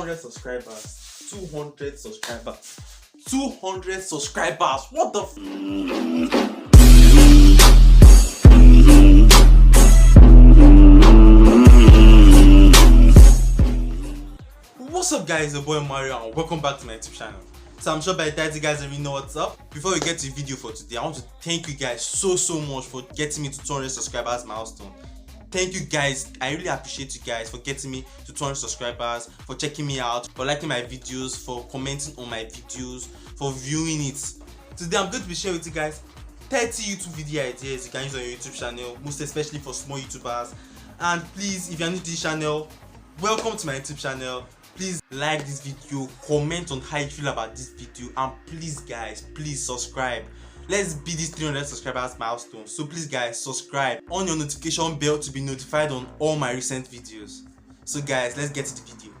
200 subscribers. 200 subscribers. 200 subscribers. What the What's up guys, your boy Mario and welcome back to my YouTube channel. So I'm sure by the time you guys already know what's up. Before we get to the video for today, I want to thank you guys so much for getting me to 200 subscribers milestone. Thank you guys, I really appreciate you guys for getting me to 200 subscribers, for checking me out, for liking my videos, for commenting on my videos, for viewing it. Today I'm going to be sharing with you guys 30 YouTube video ideas you can use on your YouTube channel, most especially for small YouTubers. And please, if you're new to this channel, welcome to my YouTube channel. Please like this video, comment on how you feel about this video, and please guys, please subscribe. Let's beat this 300 subscribers milestone. So please guys, subscribe on your notification bell to be notified on all my recent videos. So guys, let's get to the video.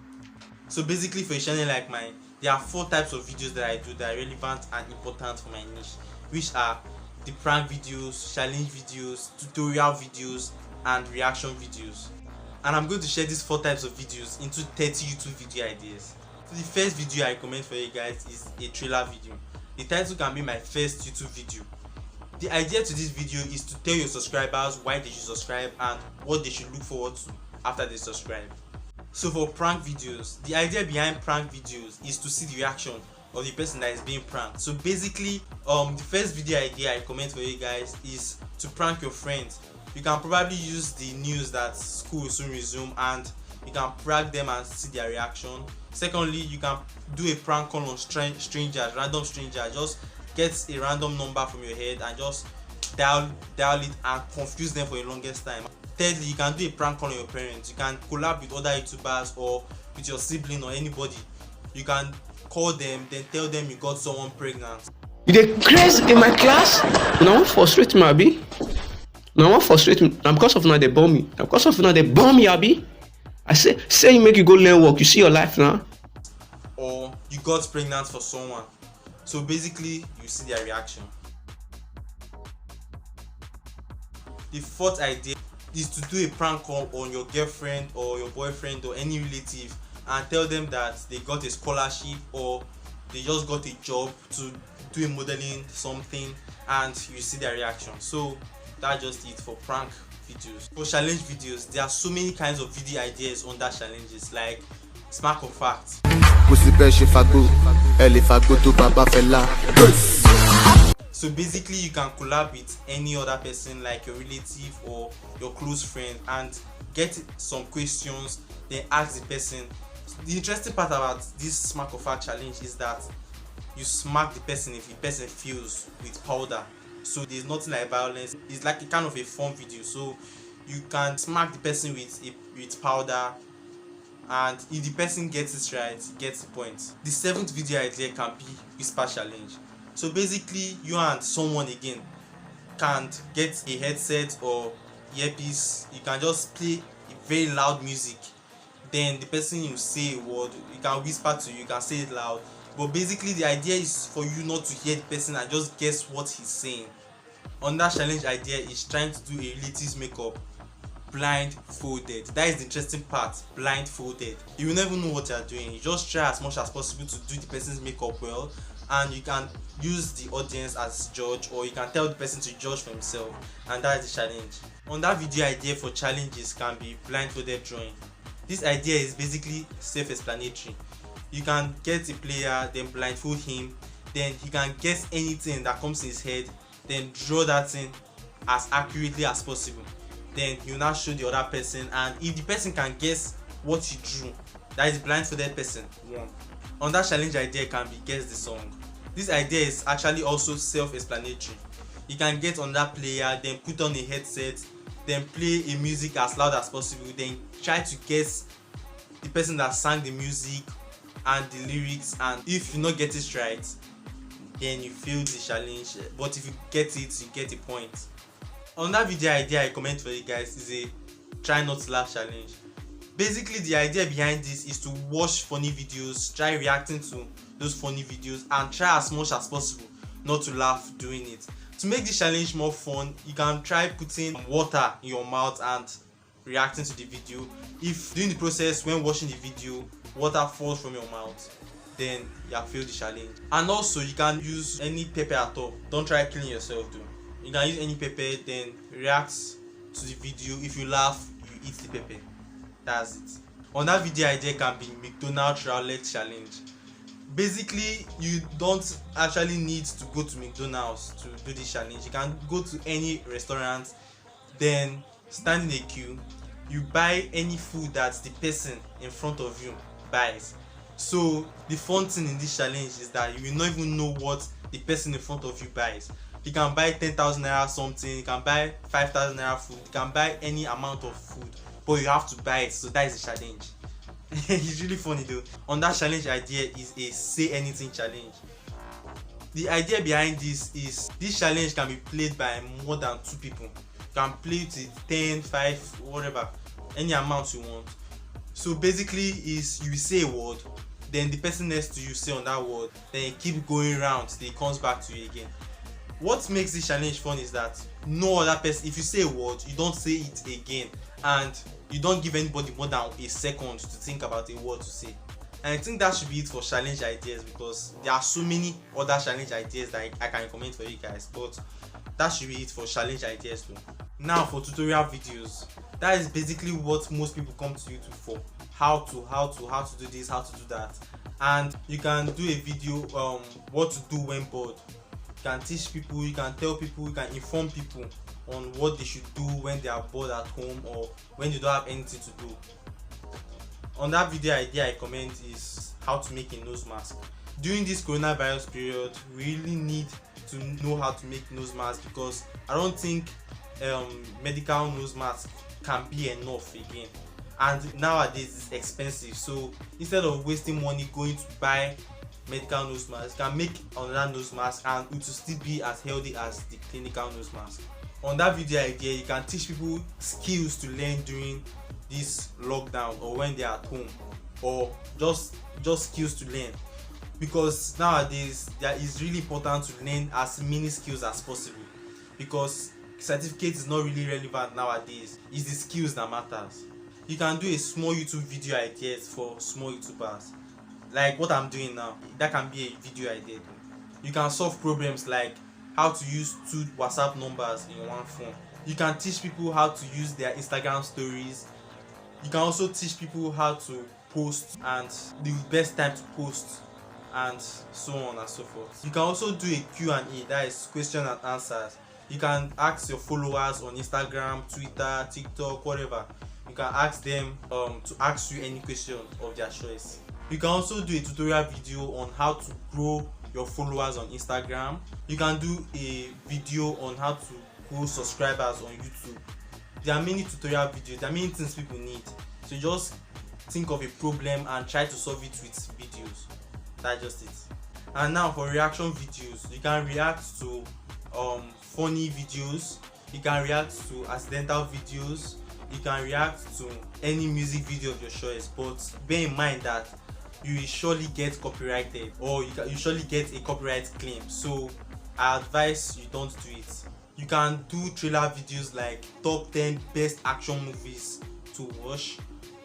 So basically, for a channel like mine, there are 4 types of videos that I do that are relevant and important for my niche, which are the prank videos, challenge videos, tutorial videos, and reaction videos. And I'm going to share these 4 types of videos into 30 YouTube video ideas. So the first video I recommend for you guys is a trailer video. The title can be my first YouTube video. The idea to this video is to tell your subscribers why they should subscribe and what they should look forward to after they subscribe. So for prank videos, the idea behind prank videos is to see the reaction of the person that is being pranked. So basically, the first video idea I recommend for you guys is to prank your friends. You can probably use the news that school will soon resume and you can prank them and see their reaction. Secondly, you can do a prank call on strangers, random strangers. Just get a random number from your head and just dial it and confuse them for the longest time. Thirdly, you can do a prank call on your parents. You can collab with other YouTubers or with your sibling or anybody. You can call them, then tell them you got someone pregnant. You dey craze in my class? No one frustrate me, abi? No one frustrate me. Now because of now they bomb me. Now because of now they bomb me, abi? I say you make you go learn work. You see your life now. Or you got pregnant for someone. So basically, you see their reaction. The fourth idea is to do a prank call on your girlfriend or your boyfriend or any relative and tell them that they got a scholarship or they just got a job to do a modeling something, and you see their reaction. So that's just it for prank videos. For challenge videos, there are so many kinds of video ideas on that challenges, like Smack or Fact. So basically, you can collab with any other person like your relative or your close friend and get some questions, then ask the person. The interesting part about this Smack or Fact challenge is that you smack the person if the person feels with powder. So there's nothing like violence. It's like a kind of a fun video. So you can smack the person with powder, and if the person gets it right, gets the point. The 7th video idea can be whisper challenge. So basically, you and someone again can get a headset or earpiece. You can just play a very loud music. Then the person will say a word. You can whisper to you. You can say it loud. But basically, the idea is for you not to hear the person and just guess what he's saying. On that challenge idea is trying to do a relative's makeup blindfolded. That is the interesting part, blindfolded. You will never know what you are doing. You just try as much as possible to do the person's makeup well, and you can use the audience as judge, or you can tell the person to judge for himself, and that is the challenge. On that video idea for challenges can be blindfolded drawing. This idea is basically self-explanatory. You can get a player, then blindfold him, then he can guess anything that comes in his head, then draw that thing as accurately as possible. Then you now show the other person, and if the person can guess what he drew, that is blindfolded person won. On that challenge idea can be guess the song. This idea is actually also self-explanatory. You can get on that player, then put on a headset, then play a music as loud as possible, then try to guess the person that sang the music and the lyrics, and if you not get it right, then you fail the challenge, but if you get it, you get a point. On that video idea I recommend for you guys is a try not to laugh challenge. Basically, the idea behind this is to watch funny videos, try reacting to those funny videos, and try as much as possible not to laugh doing it. To make this challenge more fun, you can try putting water in your mouth and reacting to the video. If during the process when watching the video water falls from your mouth, then you have failed the challenge. And also you can use any pepper at all. Don't try killing yourself though. You can use any pepper, then react to the video. If you laugh, you eat the pepper. That's it. Another video idea can be McDonald's roulette challenge. Basically, you don't actually need to go to McDonald's to do this challenge. You can go to any restaurant, then stand in a queue. You buy any food that the person in front of you buys. So the fun thing in this challenge is that you will not even know what the person in front of you buys. You can buy 10,000 naira something, you can buy 5,000 naira food, you can buy any amount of food, but you have to buy it. So that is the challenge. It's really funny though. On that challenge idea is a say anything challenge. The idea behind this is this challenge can be played by more than 2 people. You can play it with 10, 5, whatever, any amount you want. So basically is you say a word, then the person next to you say on that word, then you keep going round till it comes back to you again. What makes this challenge fun is that no other person, if you say a word, you don't say it again, and you don't give anybody more than a second to think about a word to say. And I think that should be it for challenge ideas, because there are so many other challenge ideas that I can recommend for you guys, but that should be it for challenge ideas though. Now for tutorial videos, that is basically what most people come to YouTube for. How to do this, how to do that. And you can do a video what to do when bored. You can teach people, you can tell people, you can inform people on what they should do when they are bored at home or when you don't have anything to do. On that video idea I recommend is how to make a nose mask. During this coronavirus period, we really need to know how to make nose masks, because I don't think medical nose mask can be enough again, and nowadays it's expensive. So instead of wasting money going to buy medical nose mask, you can make another nose mask and it will still be as healthy as the clinical nose mask. On that video idea, you can teach people skills to learn during this lockdown or when they are at home, or just skills to learn, because nowadays that is really important to learn as many skills as possible, because certificate is not really relevant nowadays. It's the skills that matters. You can do a small YouTube video ideas for small YouTubers, like what I'm doing now. That can be a video idea. You can solve problems like how to use 2 WhatsApp numbers in one phone. You can teach people how to use their Instagram stories. You can also teach people how to post and the best time to post, and so on and so forth. You can also do a Q&A, that is question and answers. You can ask your followers on Instagram, Twitter, TikTok, whatever. You can ask them to ask you any question of their choice. You can also do a tutorial video on how to grow your followers on Instagram. You can do a video on how to grow subscribers on YouTube. There are many tutorial videos, there are many things people need. So just think of a problem and try to solve it with videos. That's just it. And now for reaction videos, you can react to funny videos, you can react to accidental videos, you can react to any music video of your choice, but bear in mind that you will surely get copyrighted, or you surely get a copyright claim. So I advise you don't do it. You can do trailer videos like top 10 best action movies to watch.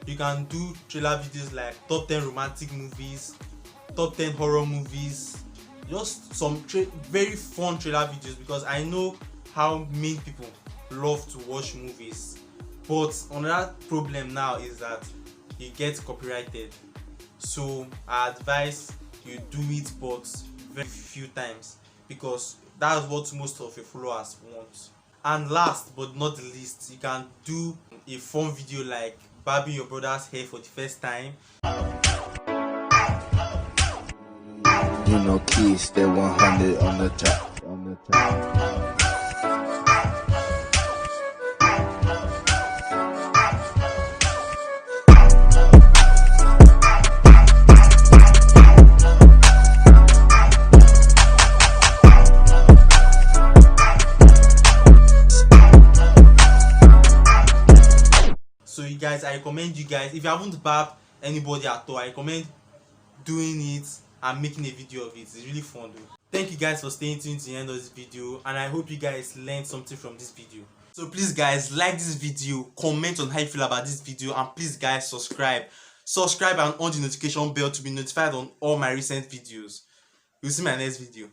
You can do trailer videos like top 10 romantic movies, top 10 horror movies, just some very fun trailer videos, because I know how many people love to watch movies. But another problem now is that you get copyrighted. So I advise you do it, but very few times, because that's what most of your followers want. And last but not the least, you can do a fun video like barbing your brother's hair for the first time. You know, kids stay 100 on the top. So you guys, I recommend you guys, if you haven't barbed anybody at all, I recommend doing it and making a video of it. It's really fun though. Thank you guys for staying tuned to the end of this video, and I hope you guys learned something from this video. So please guys, like this video, comment on how you feel about this video, and please guys subscribe subscribe and on the notification bell to be notified on all my recent videos. We'll see my next video.